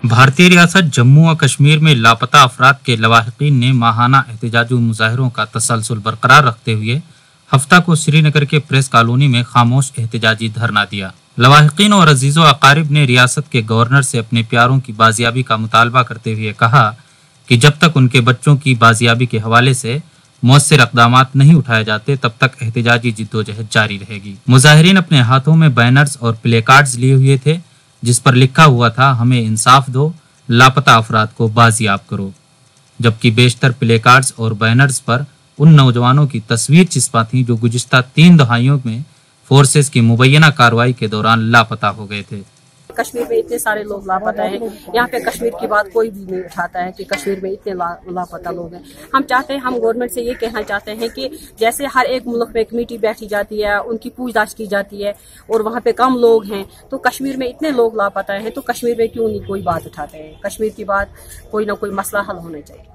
भारतीय रियासत जम्मू और कश्मीर में लापता अफराद के लवाहिकीन ने माहाना एहतजाजी मुजाहरों का तसलसल बरकरार रखते हुए हफ्ता को श्रीनगर के प्रेस कॉलोनी में खामोश एहतजाजी धरना दिया। लवाहिकीन और अजीज़ो अकारिब ने रियासत के गवर्नर से अपने प्यारों की बाजियाबी का मुतालबा करते हुए कहा कि जब तक उनके बच्चों की बाजियाबी के हवाले से मौसर इक़दामात नहीं उठाए जाते तब तक एहतजाजी जिद्दोजहद जारी रहेगी। मुजाहिरीन अपने हाथों में बैनर्स और प्ले कार्ड्स लिए हुए थे जिस पर लिखा हुआ था, हमें इंसाफ दो, लापता अफराद को बाजियाब करो। जबकि बेशतर प्ले कार्ड्स और बैनर्स पर उन नौजवानों की तस्वीर चिस्पा थी जो गुज़िश्ता 3 दहाइयों में फोर्सेस की मुबैना कार्रवाई के दौरान लापता हो गए थे। कश्मीर में इतने सारे लोग लापता हैं, यहाँ पे कश्मीर की बात कोई भी नहीं उठाता है कि कश्मीर में इतने लापता लोग हैं। हम चाहते हैं, हम गवर्नमेंट से ये कहना चाहते हैं कि जैसे हर एक मुल्क में कमेटी बैठी जाती है, उनकी पूछताछ की जाती है और वहाँ पे कम लोग हैं, तो कश्मीर में इतने लोग लापता हैं तो कश्मीर में क्यों नहीं कोई बात उठाते हैं। कश्मीर की बात कोई ना कोई मसला हल होना चाहिए।